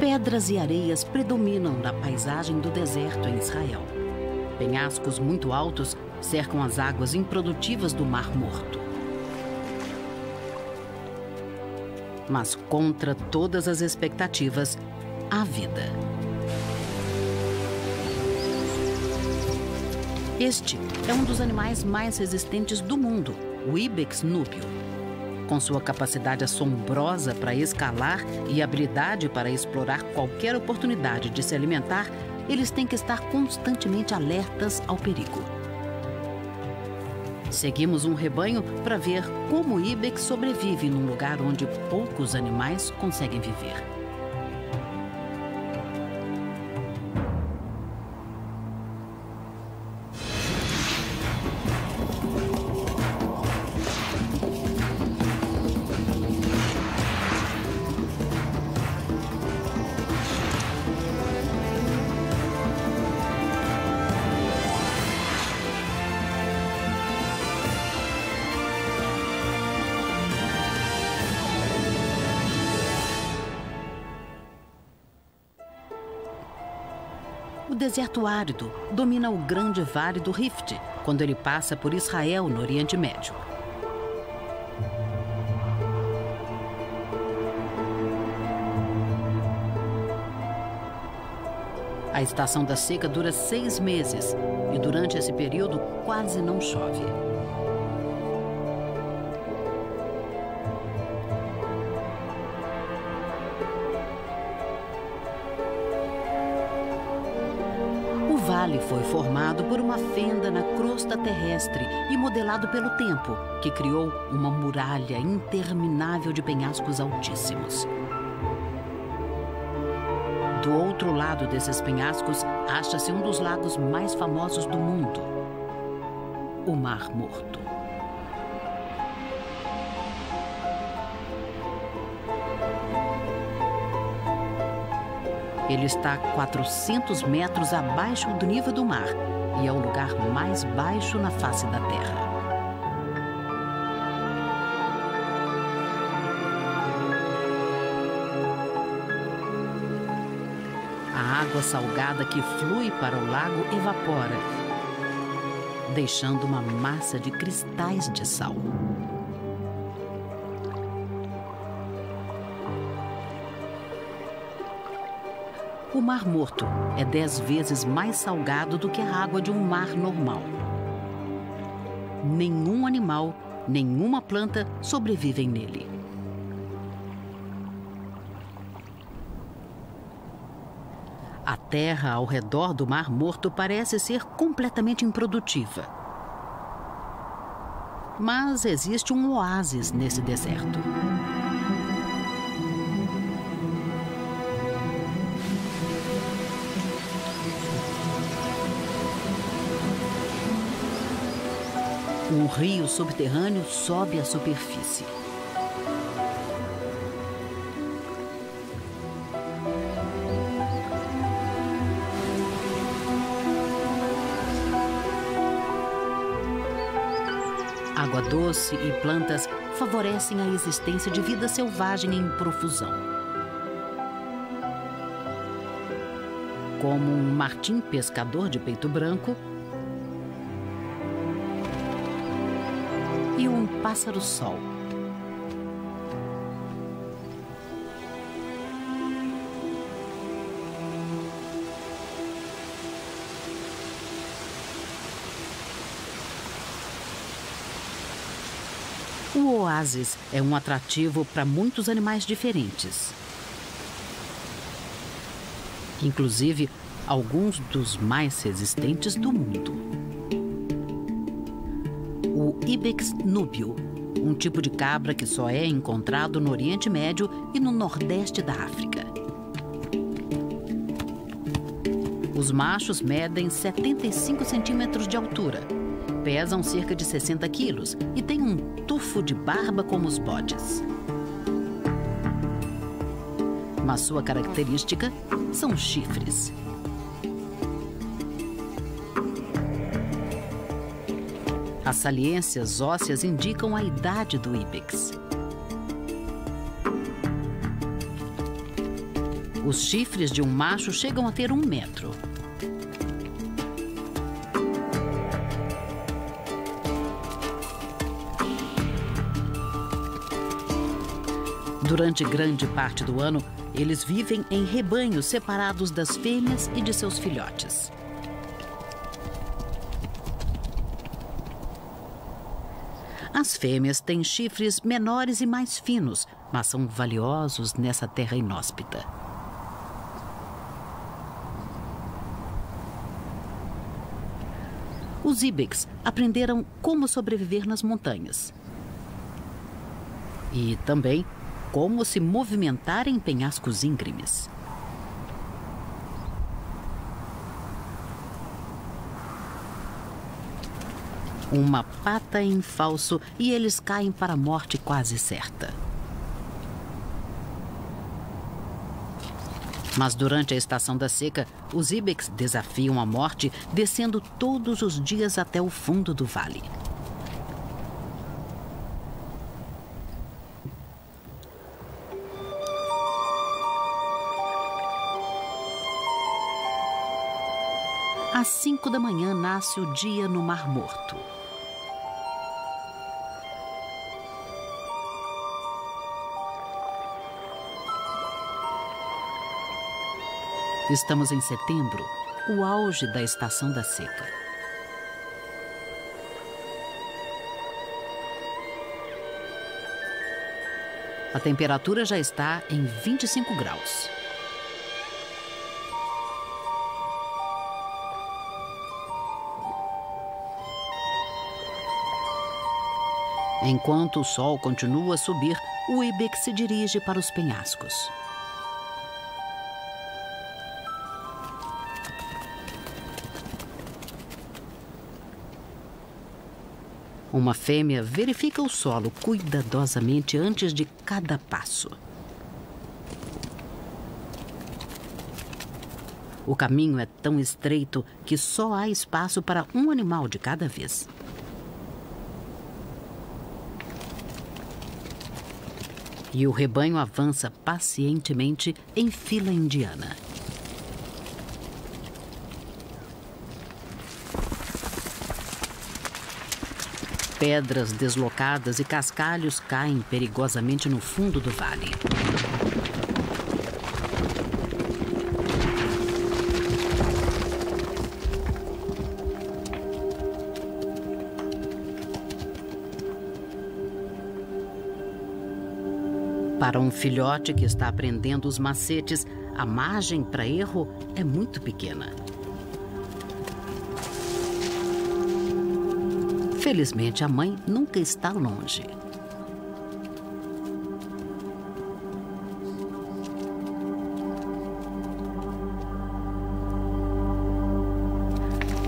Pedras e areias predominam na paisagem do deserto em Israel. Penhascos muito altos cercam as águas improdutivas do Mar Morto. Mas contra todas as expectativas, há vida. Este é um dos animais mais resistentes do mundo, o Ibex núbio. Com sua capacidade assombrosa para escalar e habilidade para explorar qualquer oportunidade de se alimentar, eles têm que estar constantemente alertas ao perigo. Seguimos um rebanho para ver como o Ibex sobrevive num lugar onde poucos animais conseguem viver. O deserto árido domina o grande vale do Rift, quando ele passa por Israel, no Oriente Médio. A estação da seca dura 6 meses e durante esse período quase não chove. O vale foi formado por uma fenda na crosta terrestre e modelado pelo tempo, que criou uma muralha interminável de penhascos altíssimos. Do outro lado desses penhascos, acha-se um dos lagos mais famosos do mundo, o Mar Morto. Ele está 400 metros abaixo do nível do mar e é o lugar mais baixo na face da Terra. A água salgada que flui para o lago evapora, deixando uma massa de cristais de sal. O Mar Morto é 10 vezes mais salgado do que a água de um mar normal. Nenhum animal, nenhuma planta sobrevivem nele. A terra ao redor do Mar Morto parece ser completamente improdutiva. Mas existe um oásis nesse deserto. Um rio subterrâneo sobe à superfície. Água doce e plantas favorecem a existência de vida selvagem em profusão. Como um martim pescador de peito branco e um pássaro-sol. O oásis é um atrativo para muitos animais diferentes. Inclusive, alguns dos mais resistentes do mundo. O Ibex núbio, um tipo de cabra que só é encontrado no Oriente Médio e no Nordeste da África. Os machos medem 75 centímetros de altura, pesam cerca de 60 quilos e têm um tufo de barba como os bodes. Mas sua característica são os chifres. As saliências ósseas indicam a idade do Ibex. Os chifres de um macho chegam a ter 1 metro. Durante grande parte do ano, eles vivem em rebanhos separados das fêmeas e de seus filhotes. As fêmeas têm chifres menores e mais finos, mas são valiosos nessa terra inóspita. Os ibex aprenderam como sobreviver nas montanhas. E também como se movimentar em penhascos íngremes. Uma pata em falso e eles caem para a morte quase certa. Mas durante a estação da seca, os ibex desafiam a morte descendo todos os dias até o fundo do vale. Às 5 da manhã nasce o dia no Mar Morto. Estamos em setembro, o auge da estação da seca. A temperatura já está em 25 graus. Enquanto o sol continua a subir, o ibex se dirige para os penhascos. Uma fêmea verifica o solo cuidadosamente antes de cada passo. O caminho é tão estreito que só há espaço para um animal de cada vez. E o rebanho avança pacientemente em fila indiana. Pedras deslocadas e cascalhos caem perigosamente no fundo do vale. Para um filhote que está aprendendo os macetes, a margem para erro é muito pequena. Felizmente, a mãe nunca está longe.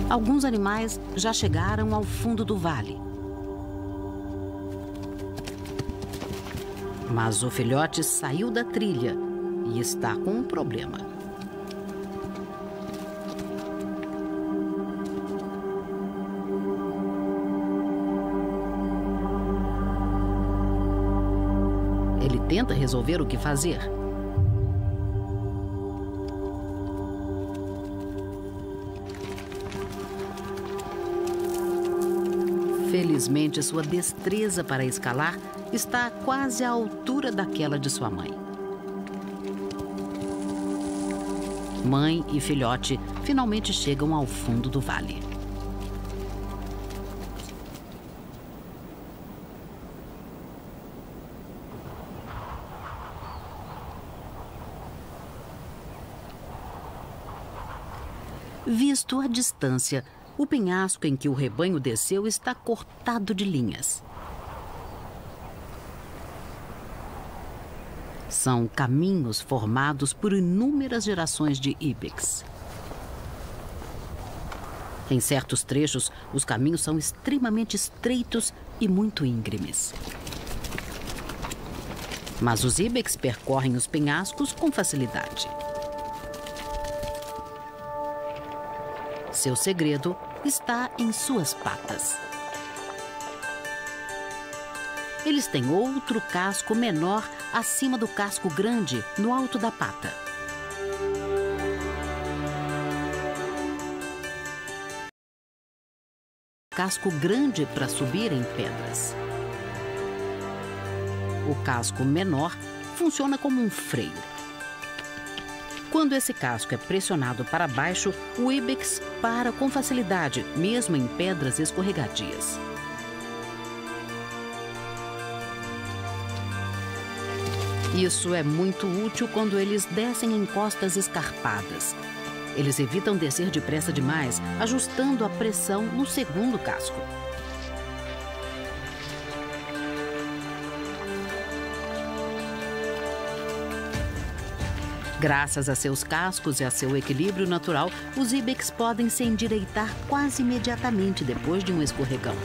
Alguns animais já chegaram ao fundo do vale. Mas o filhote saiu da trilha e está com um problema. Ele tenta resolver o que fazer. Felizmente, sua destreza para escalar está quase à altura daquela de sua mãe. Mãe e filhote finalmente chegam ao fundo do vale. Visto à distância, o penhasco em que o rebanho desceu está cortado de linhas. São caminhos formados por inúmeras gerações de ibex. Em certos trechos, os caminhos são extremamente estreitos e muito íngremes. Mas os ibex percorrem os penhascos com facilidade. Seu segredo está em suas patas. Eles têm outro casco menor acima do casco grande, no alto da pata. casco grande para subir em pedras. O casco menor funciona como um freio. Quando esse casco é pressionado para baixo, o ibex para com facilidade, mesmo em pedras escorregadias. Isso é muito útil quando eles descem em costas escarpadas. Eles evitam descer depressa demais, ajustando a pressão no segundo casco. Graças a seus cascos e a seu equilíbrio natural, os ibex podem se endireitar quase imediatamente depois de um escorregão.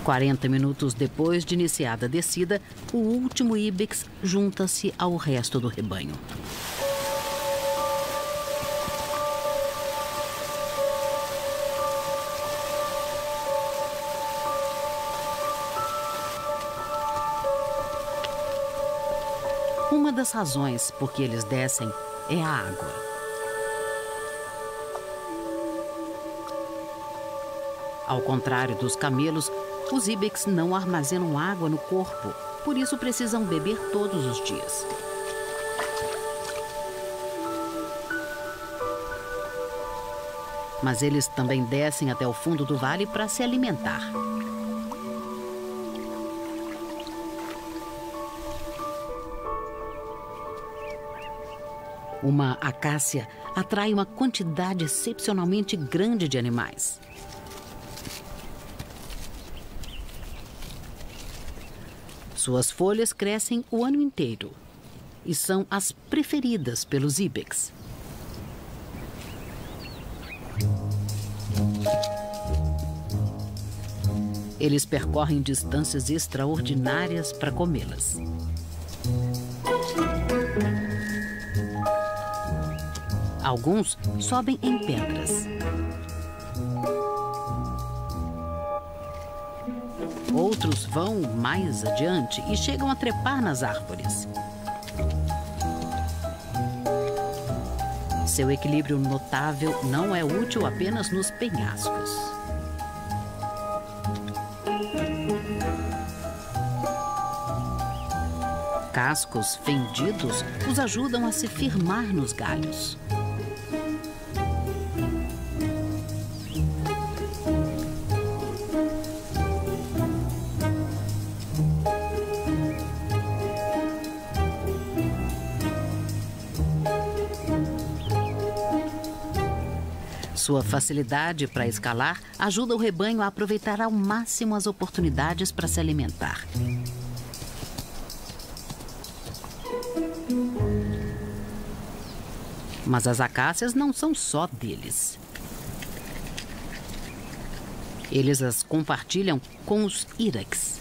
Quarenta minutos depois de iniciada a descida, o último ibex junta-se ao resto do rebanho. Uma das razões por que eles descem é a água. Ao contrário dos camelos, os ibex não armazenam água no corpo, por isso precisam beber todos os dias. Mas eles também descem até o fundo do vale para se alimentar. Uma acácia atrai uma quantidade excepcionalmente grande de animais. Suas folhas crescem o ano inteiro e são as preferidas pelos ibex. Eles percorrem distâncias extraordinárias para comê-las. Alguns sobem em pedras. Outros vão mais adiante e chegam a trepar nas árvores. Seu equilíbrio notável não é útil apenas nos penhascos. Cascos fendidos os ajudam a se firmar nos galhos. Sua facilidade para escalar ajuda o rebanho a aproveitar ao máximo as oportunidades para se alimentar. Mas as acácias não são só deles. Eles as compartilham com os irex.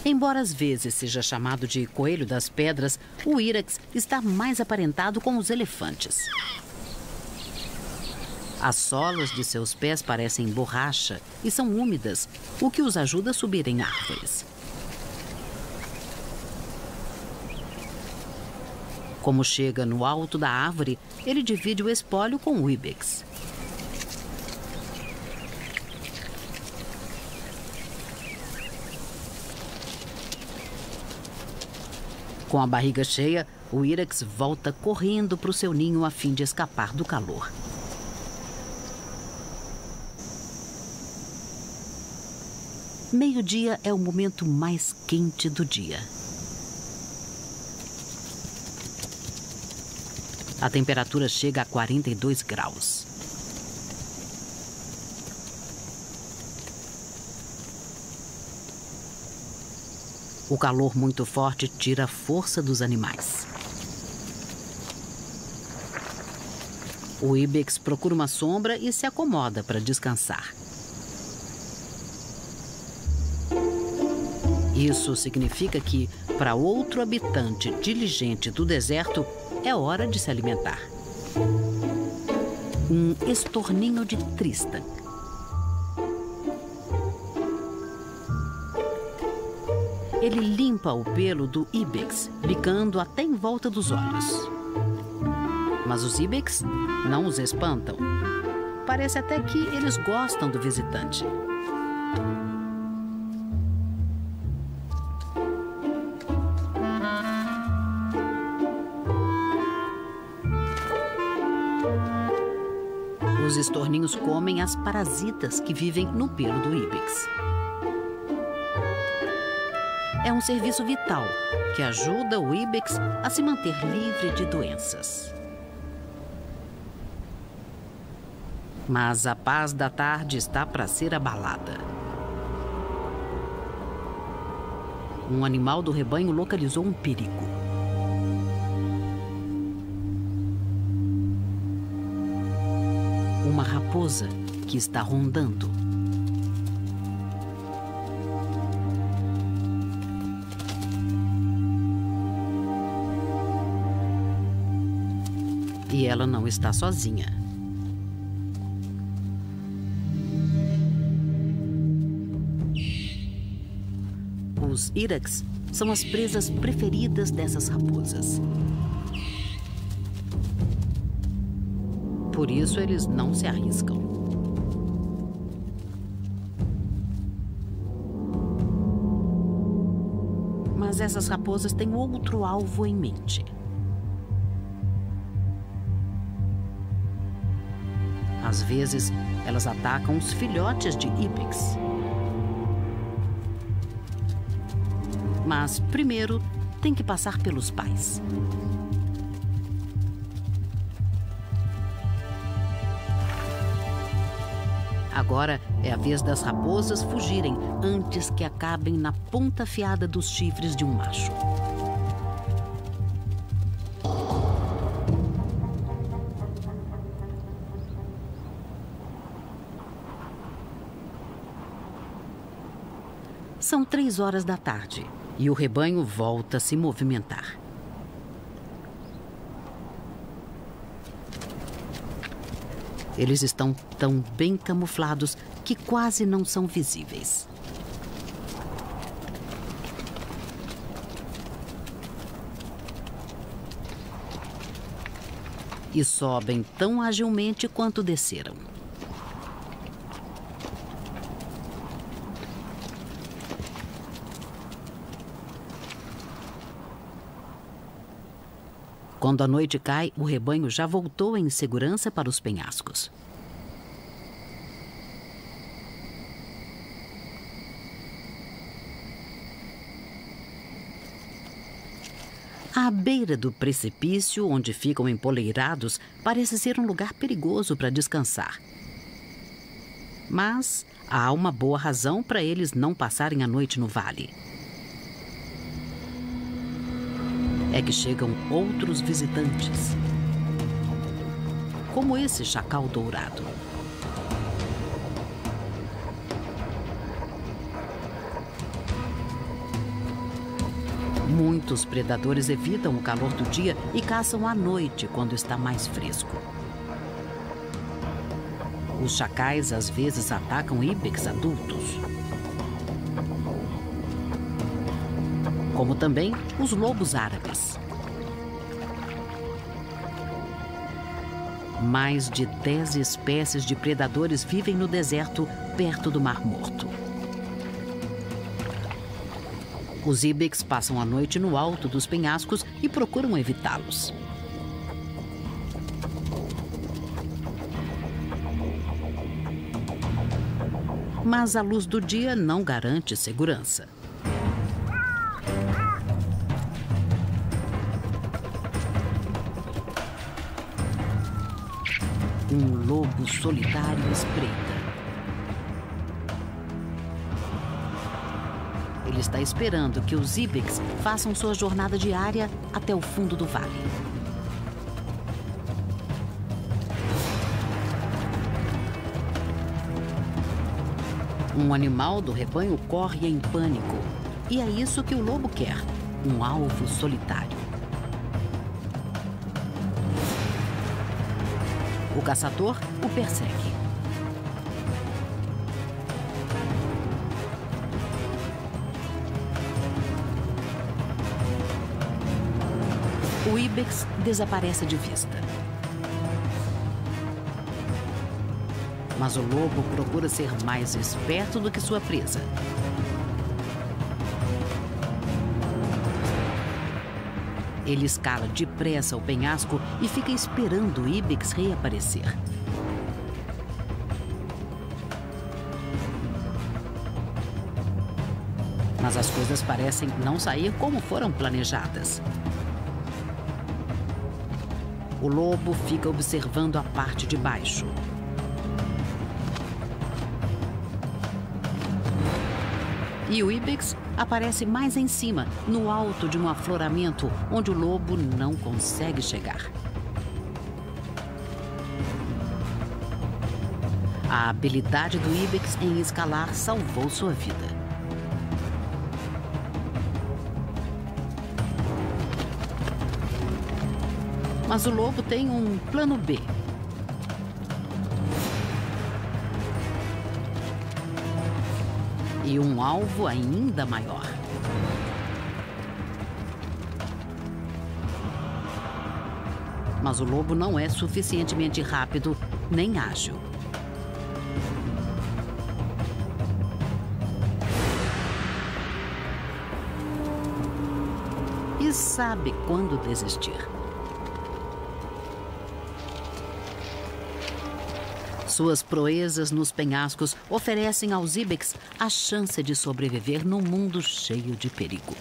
Embora às vezes seja chamado de coelho das pedras, o irex está mais aparentado com os elefantes. As solas de seus pés parecem borracha e são úmidas, o que os ajuda a subir em árvores. Como chega no alto da árvore, ele divide o espólio com o ibex. Com a barriga cheia, o irex volta correndo para o seu ninho a fim de escapar do calor. Meio-dia é o momento mais quente do dia. A temperatura chega a 42 graus. O calor muito forte tira a força dos animais. O ibex procura uma sombra e se acomoda para descansar. Isso significa que, para outro habitante diligente do deserto, é hora de se alimentar. Um estorninho de Tristan. Ele limpa o pelo do ibex, bicando até em volta dos olhos. Mas os ibex não os espantam. Parece até que eles gostam do visitante. Os estorninhos comem as parasitas que vivem no pelo do ibex. É um serviço vital que ajuda o ibex a se manter livre de doenças. Mas a paz da tarde está para ser abalada. Um animal do rebanho localizou um perigo. Uma raposa que está rondando. E ela não está sozinha. Os irax são as presas preferidas dessas raposas. Por isso, eles não se arriscam. Mas essas raposas têm outro alvo em mente. Às vezes, elas atacam os filhotes de ibex. Mas, primeiro, tem que passar pelos pais. Agora é a vez das raposas fugirem antes que acabem na ponta afiada dos chifres de um macho. São 3 horas da tarde e o rebanho volta a se movimentar. Eles estão tão bem camuflados que quase não são visíveis. E sobem tão agilmente quanto desceram. Quando a noite cai, o rebanho já voltou em segurança para os penhascos. À beira do precipício, onde ficam empoleirados, parece ser um lugar perigoso para descansar. Mas há uma boa razão para eles não passarem a noite no vale. É que chegam outros visitantes, como esse chacal dourado. Muitos predadores evitam o calor do dia e caçam à noite, quando está mais fresco. Os chacais às vezes atacam ibex adultos, como também os lobos árabes. Mais de 10 espécies de predadores vivem no deserto, perto do Mar Morto. Os ibex passam a noite no alto dos penhascos e procuram evitá-los. Mas a luz do dia não garante segurança. Um lobo solitário espreita. Ele está esperando que os ibex façam sua jornada diária até o fundo do vale. Um animal do rebanho corre em pânico. E é isso que o lobo quer, um alvo solitário. O caçador o persegue. O ibex desaparece de vista. Mas o lobo procura ser mais esperto do que sua presa. Ele escala depressa o penhasco e fica esperando o ibex reaparecer. Mas as coisas parecem não sair como foram planejadas. O lobo fica observando a parte de baixo. E o ibex aparece mais em cima, no alto de um afloramento onde o lobo não consegue chegar. A habilidade do ibex em escalar salvou sua vida. Mas o lobo tem um plano B. E um alvo ainda maior. Mas o lobo não é suficientemente rápido nem ágil. E sabe quando desistir. Suas proezas nos penhascos oferecem aos ibex a chance de sobreviver num mundo cheio de perigo.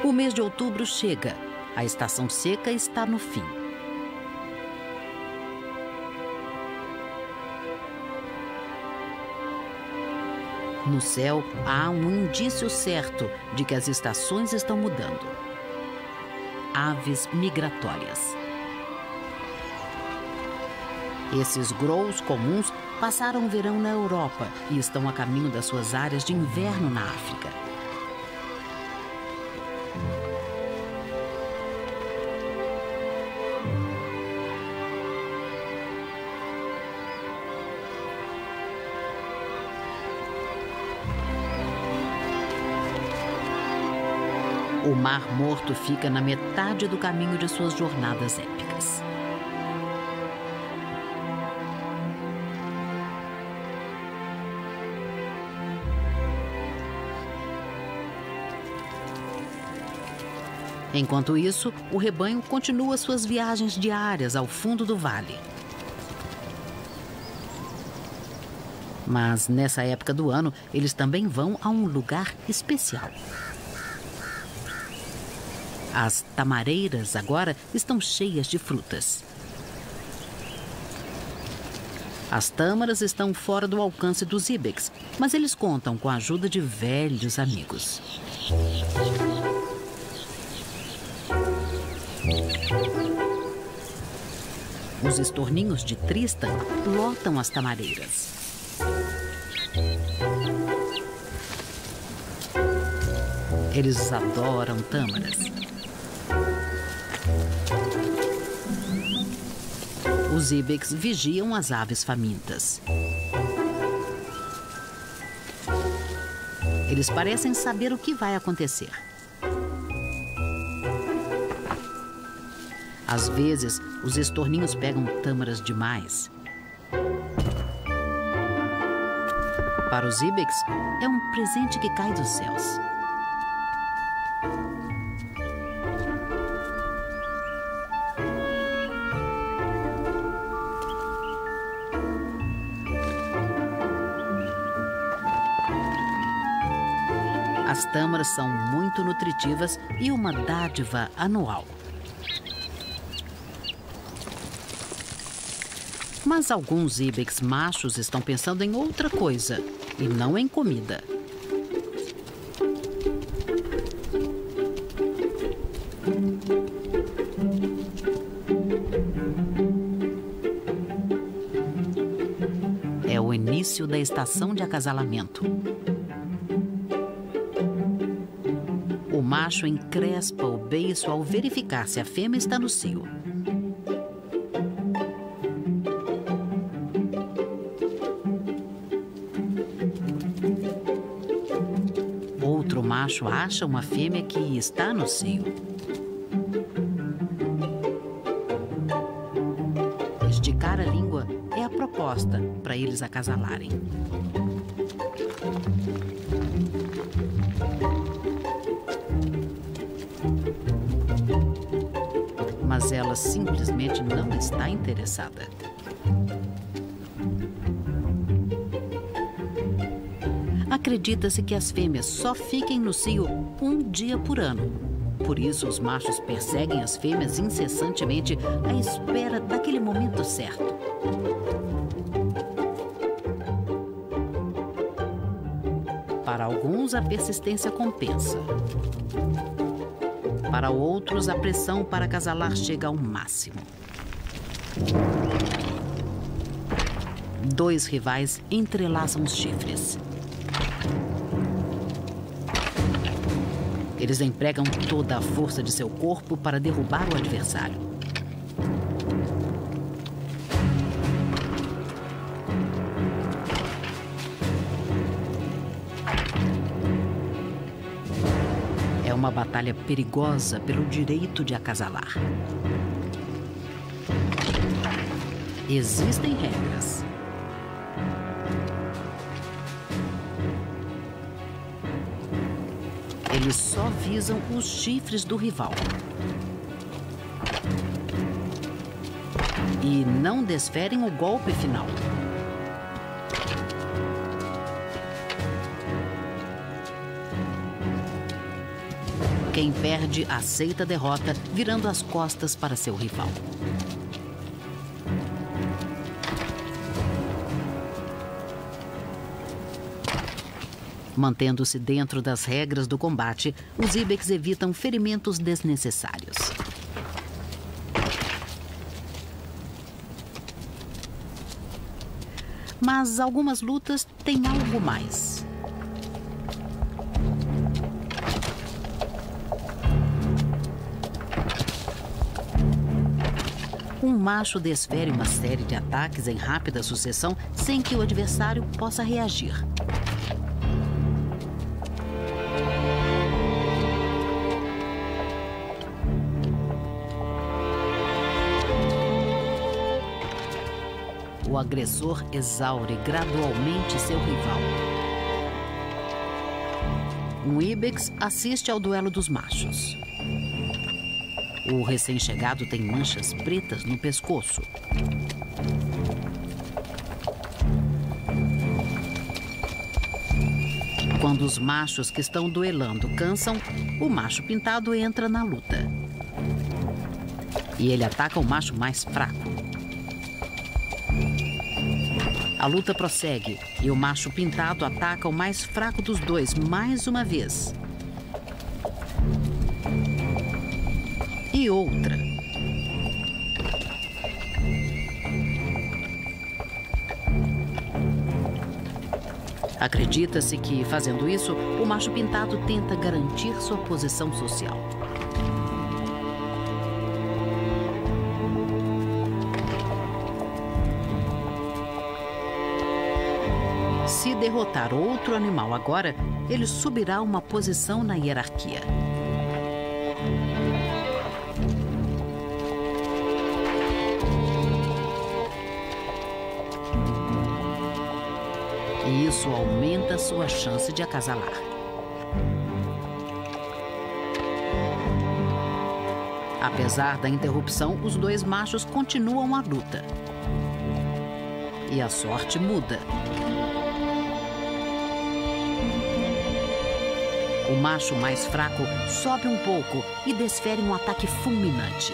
O mês de outubro chega. A estação seca está no fim. No céu, há um indício certo de que as estações estão mudando. Aves migratórias. Esses grous comuns passaram o verão na Europa e estão a caminho das suas áreas de inverno na África. O Mar Morto fica na metade do caminho de suas jornadas épicas. Enquanto isso, o rebanho continua suas viagens diárias ao fundo do vale. Mas nessa época do ano, eles também vão a um lugar especial. As tamareiras agora estão cheias de frutas. As tâmaras estão fora do alcance dos ibex, mas eles contam com a ajuda de velhos amigos. Os estorninhos de Tristan lotam as tamareiras. Eles adoram tâmaras. Os ibex vigiam as aves famintas. Eles parecem saber o que vai acontecer. Às vezes, os estorninhos pegam tâmaras demais. Para os ibex, é um presente que cai dos céus. As tâmaras são muito nutritivas e uma dádiva anual. Mas alguns ibex machos estão pensando em outra coisa, e não em comida. É o início da estação de acasalamento. O macho encrespa o beiço ao verificar se a fêmea está no cio. Outro macho acha uma fêmea que está no cio. Esticar a língua é a proposta para eles acasalarem. Mas ela simplesmente não está interessada. Acredita-se que as fêmeas só fiquem no cio um dia por ano. Por isso, os machos perseguem as fêmeas incessantemente à espera daquele momento certo. Para alguns, a persistência compensa. Para outros, a pressão para acasalar chega ao máximo. Dois rivais entrelaçam os chifres. Eles empregam toda a força de seu corpo para derrubar o adversário. É uma batalha perigosa pelo direito de acasalar. Existem regras. Eles só visam os chifres do rival. E não desferem o golpe final. Quem perde aceita a derrota, virando as costas para seu rival. Mantendo-se dentro das regras do combate, os ibex evitam ferimentos desnecessários. Mas algumas lutas têm algo mais. Um macho desfere uma série de ataques em rápida sucessão sem que o adversário possa reagir. O agressor exaure gradualmente seu rival. Um ibex assiste ao duelo dos machos. O recém-chegado tem manchas pretas no pescoço. Quando os machos que estão duelando cansam, o macho pintado entra na luta. E ele ataca o macho mais fraco. A luta prossegue e o macho pintado ataca o mais fraco dos dois mais uma vez. E outra. Acredita-se que, fazendo isso, o macho pintado tenta garantir sua posição social. Se derrotar outro animal agora, ele subirá uma posição na hierarquia. E isso aumenta sua chance de acasalar. Apesar da interrupção, os dois machos continuam a luta. E a sorte muda. O macho mais fraco sobe um pouco e desfere um ataque fulminante.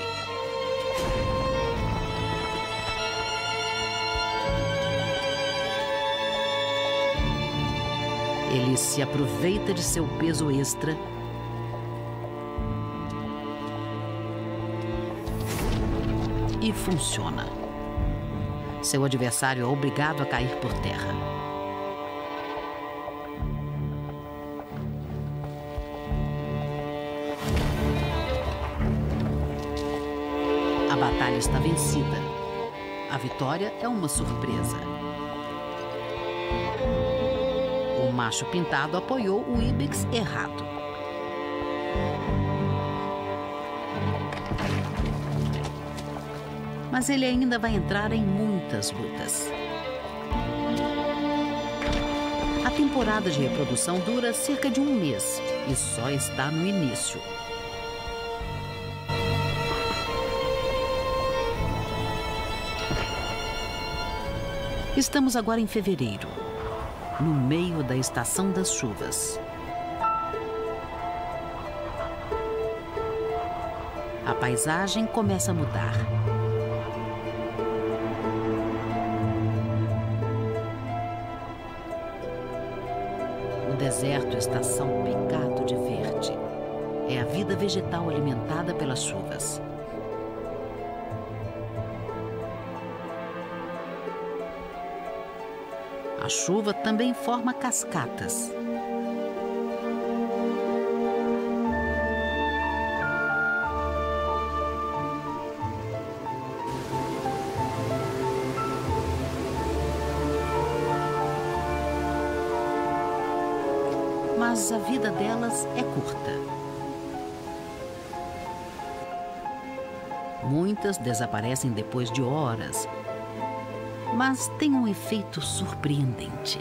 Ele se aproveita de seu peso extra e funciona. Seu adversário é obrigado a cair por terra. batalha está vencida. A vitória é uma surpresa. O macho pintado apoiou o íbex errado. Mas ele ainda vai entrar em muitas lutas. A temporada de reprodução dura cerca de um mês e só está no início. Estamos agora em fevereiro, no meio da estação das chuvas. A paisagem começa a mudar. O deserto está salpicado de verde. É a vida vegetal alimentada pelas chuvas. A chuva também forma cascatas. Mas a vida delas é curta. Muitas desaparecem depois de horas, mas tem um efeito surpreendente.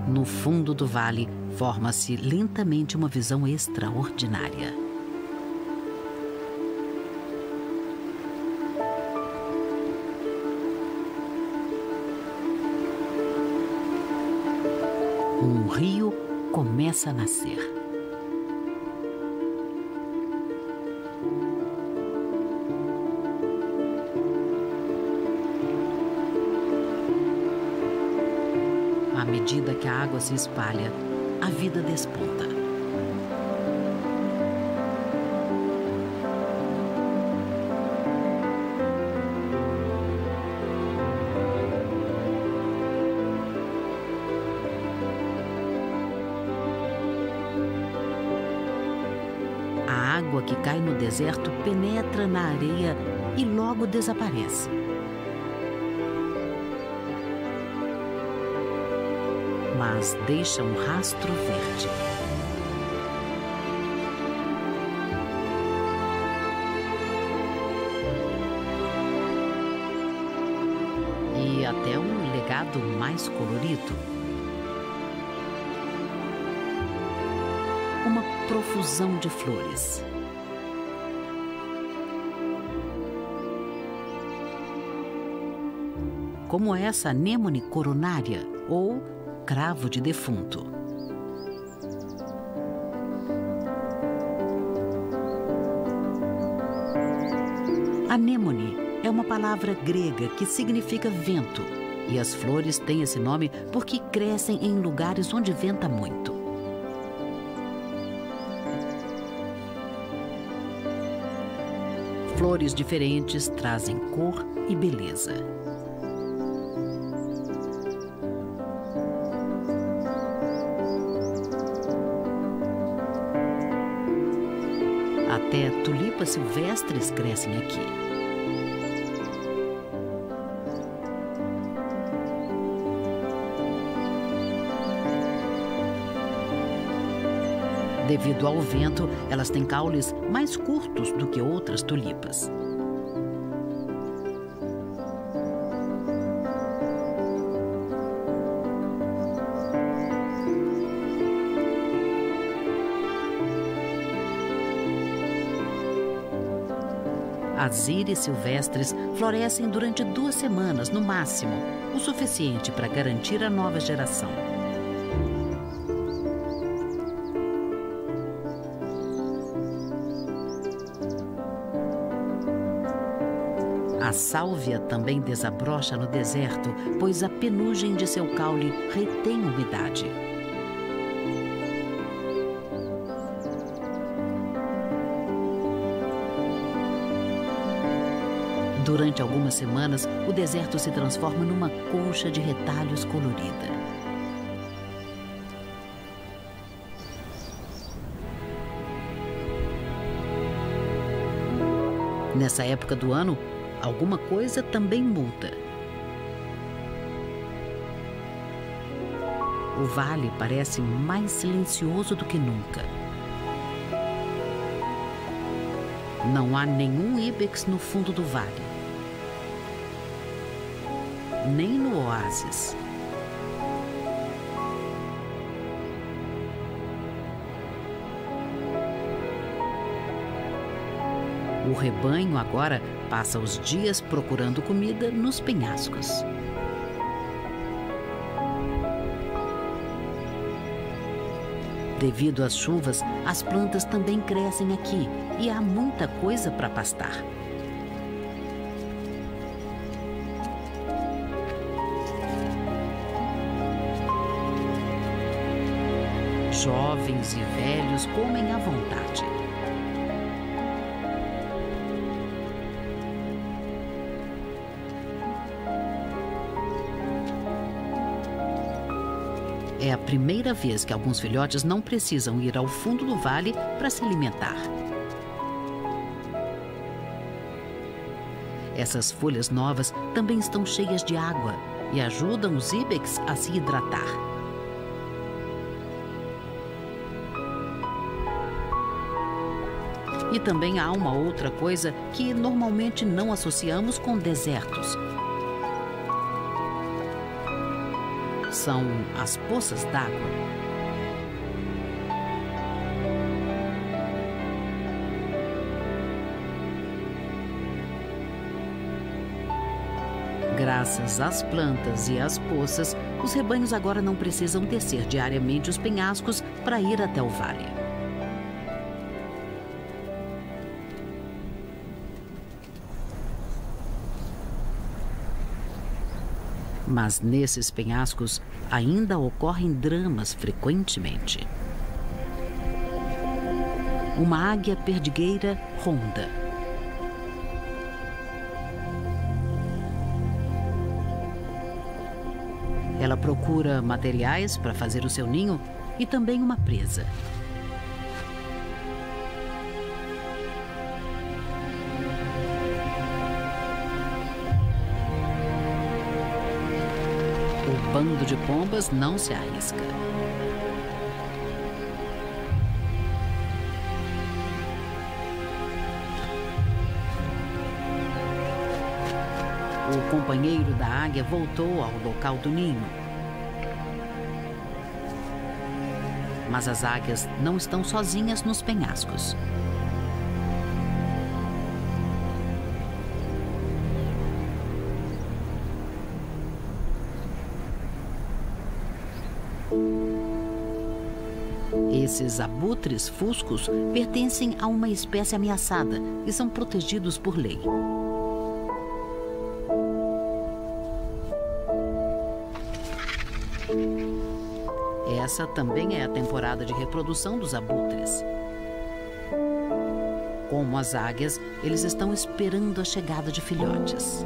No fundo do vale, forma-se lentamente uma visão extraordinária. Um rio começa a nascer. À medida que a água se espalha, a vida desponta. A água que cai no deserto penetra na areia e logo desaparece. Mas deixa um rastro verde. E até um legado mais colorido. Uma profusão de flores. Como essa anemone coronária ou cravo de defunto. Anemone é uma palavra grega que significa vento, e as flores têm esse nome porque crescem em lugares onde venta muito. Flores diferentes trazem cor e beleza. Até tulipas silvestres crescem aqui. Devido ao vento, elas têm caules mais curtos do que outras tulipas. As íris silvestres florescem durante 2 semanas, no máximo, o suficiente para garantir a nova geração. A sálvia também desabrocha no deserto, pois a penugem de seu caule retém umidade. Durante algumas semanas, o deserto se transforma numa colcha de retalhos colorida. Nessa época do ano, alguma coisa também muda. O vale parece mais silencioso do que nunca. Não há nenhum íbex no fundo do vale, nem no oásis. O rebanho agora passa os dias procurando comida nos penhascos. Devido às chuvas, as plantas também crescem aqui e há muita coisa para pastar. Jovens e velhos comem à vontade. É a primeira vez que alguns filhotes não precisam ir ao fundo do vale para se alimentar. Essas folhas novas também estão cheias de água e ajudam os íbex a se hidratar. E também há uma outra coisa que normalmente não associamos com desertos. São as poças d'água. Graças às plantas e às poças, os rebanhos agora não precisam descer diariamente os penhascos para ir até o vale. Mas nesses penhascos ainda ocorrem dramas frequentemente. Uma águia perdigueira ronda. Ela procura materiais para fazer o seu ninho e também uma presa. O bando de pombas não se arrisca. O companheiro da águia voltou ao local do ninho. Mas as águias não estão sozinhas nos penhascos. Esses abutres fuscos pertencem a uma espécie ameaçada e são protegidos por lei. Essa também é a temporada de reprodução dos abutres. Como as águias, eles estão esperando a chegada de filhotes.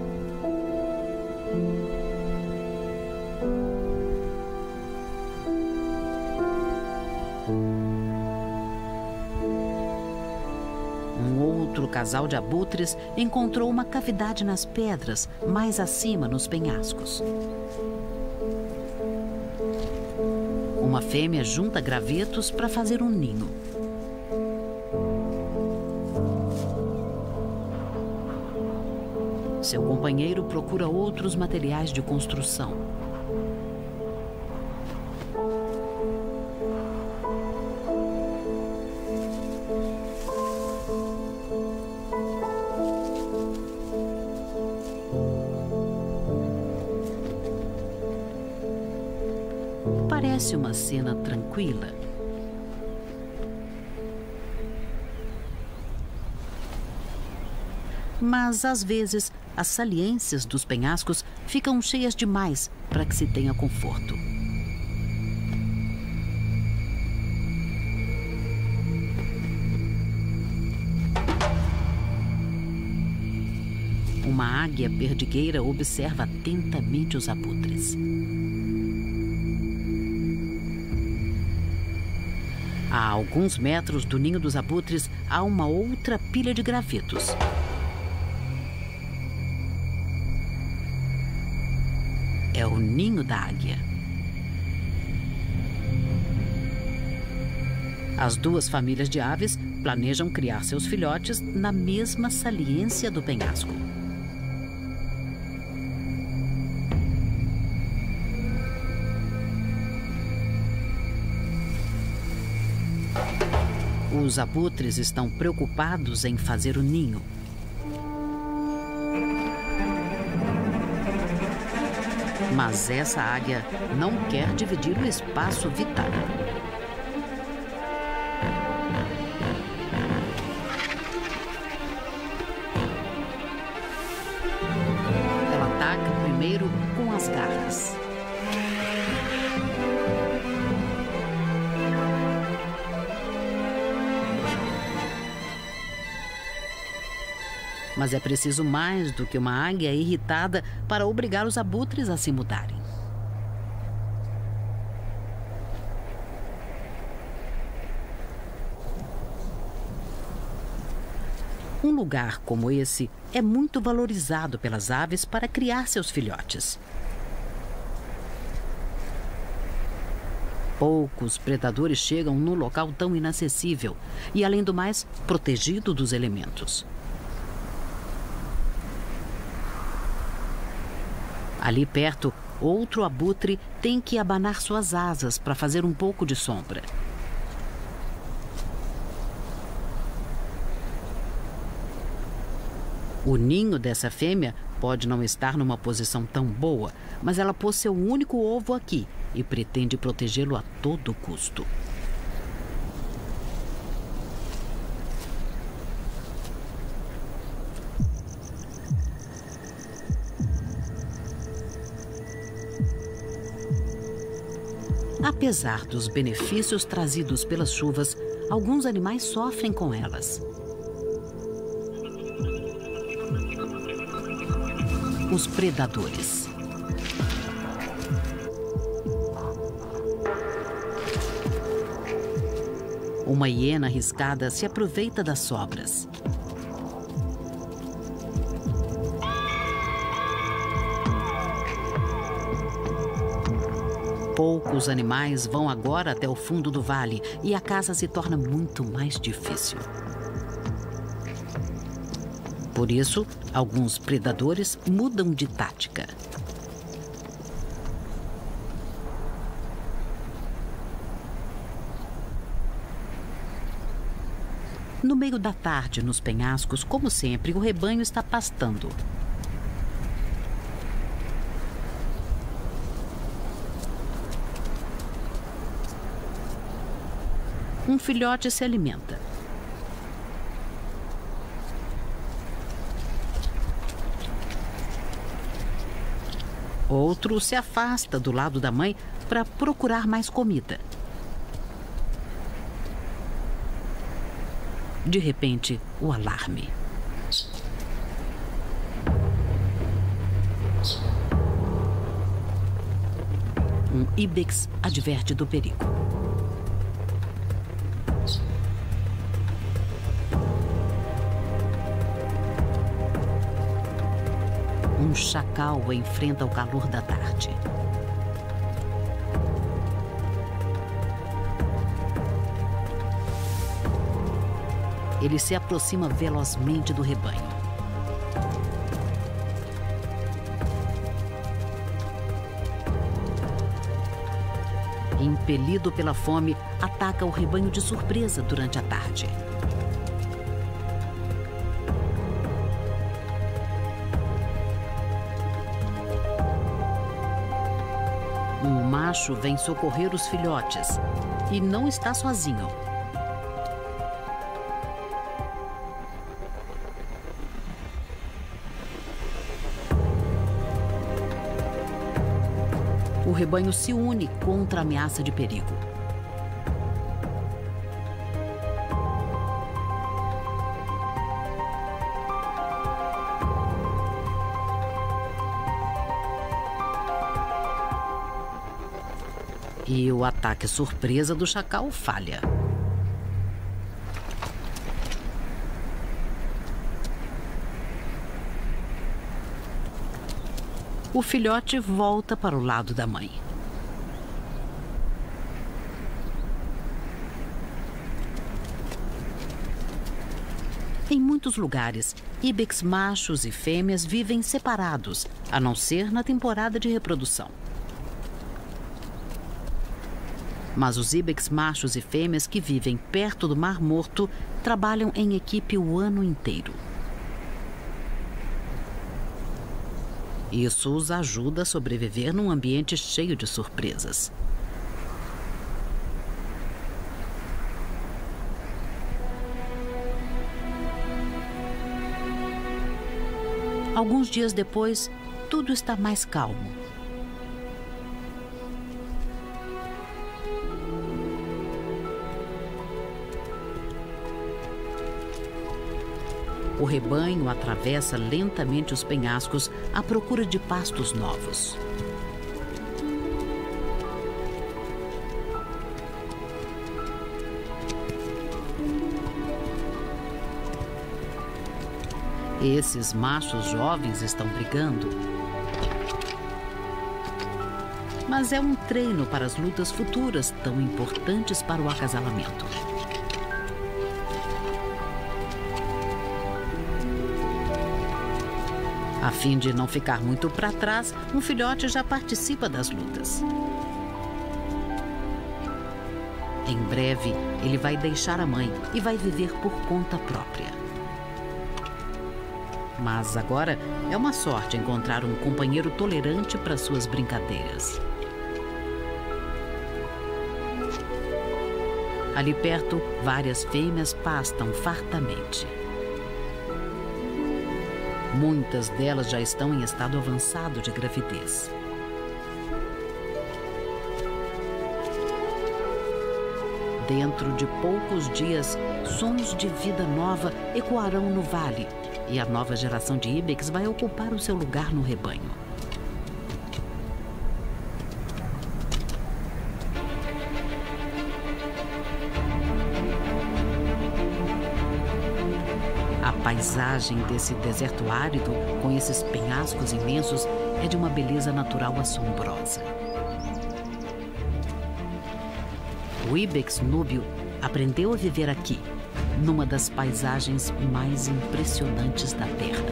Um outro casal de abutres encontrou uma cavidade nas pedras, mais acima nos penhascos. Uma fêmea junta gravetos para fazer um ninho. Seu companheiro procura outros materiais de construção. Parece uma cena tranquila. Mas, às vezes, as saliências dos penhascos ficam cheias demais para que se tenha conforto. Uma águia perdigueira observa atentamente os abutres. A alguns metros do ninho dos abutres há uma outra pilha de gravetos. é o ninho da águia. As duas famílias de aves planejam criar seus filhotes na mesma saliência do penhasco. Os abutres estão preocupados em fazer o ninho. Mas essa águia não quer dividir o espaço vital. Ela ataca primeiro com as garras. Mas é preciso mais do que uma águia irritada para obrigar os abutres a se mudarem. Um lugar como esse é muito valorizado pelas aves para criar seus filhotes. Poucos predadores chegam num local tão inacessível e, além do mais, protegido dos elementos. Ali perto, outro abutre tem que abanar suas asas para fazer um pouco de sombra. O ninho dessa fêmea pode não estar numa posição tão boa, mas ela pôs seu único ovo aqui e pretende protegê-lo a todo custo. Apesar dos benefícios trazidos pelas chuvas, alguns animais sofrem com elas. Os predadores. Uma hiena arriscada se aproveita das sobras. Poucos animais vão agora até o fundo do vale e a caça se torna muito mais difícil. Por isso, alguns predadores mudam de tática. No meio da tarde, nos penhascos, como sempre, o rebanho está pastando. Um filhote se alimenta. Outro se afasta do lado da mãe para procurar mais comida. De repente, o alarme. Um ibex adverte do perigo. Um chacal enfrenta o calor da tarde. Ele se aproxima velozmente do rebanho. Impelido pela fome, ataca o rebanho de surpresa durante a tarde. Um macho vem socorrer os filhotes e não está sozinho. O rebanho se une contra a ameaça de perigo. E o ataque surpresa do chacal falha. o filhote volta para o lado da mãe. Em muitos lugares, íbex machos e fêmeas vivem separados, a não ser na temporada de reprodução. Mas os íbex machos e fêmeas que vivem perto do Mar Morto trabalham em equipe o ano inteiro. Isso os ajuda a sobreviver num ambiente cheio de surpresas. Alguns dias depois, tudo está mais calmo. O rebanho atravessa lentamente os penhascos à procura de pastos novos. Esses machos jovens estão brigando. Mas é um treino para as lutas futuras tão importantes para o acasalamento. A fim de não ficar muito para trás, um filhote já participa das lutas. Em breve, ele vai deixar a mãe e vai viver por conta própria. Mas agora é uma sorte encontrar um companheiro tolerante para suas brincadeiras. Ali perto, várias fêmeas pastam fartamente. Muitas delas já estão em estado avançado de gravidez. Dentro de poucos dias, sons de vida nova ecoarão no vale e a nova geração de íbex vai ocupar o seu lugar no rebanho. A paisagem desse deserto árido, com esses penhascos imensos, é de uma beleza natural assombrosa. O íbex núbio aprendeu a viver aqui, numa das paisagens mais impressionantes da Terra.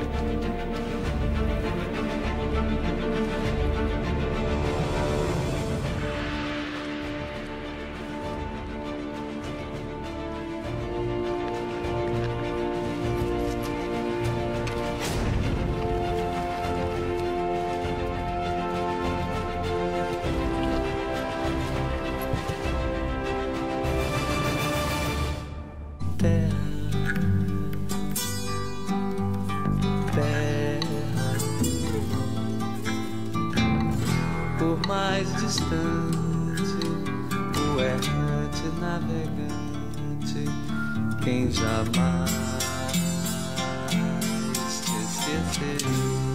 Por mais distante, o errante navegante, quem jamais te esquecerá.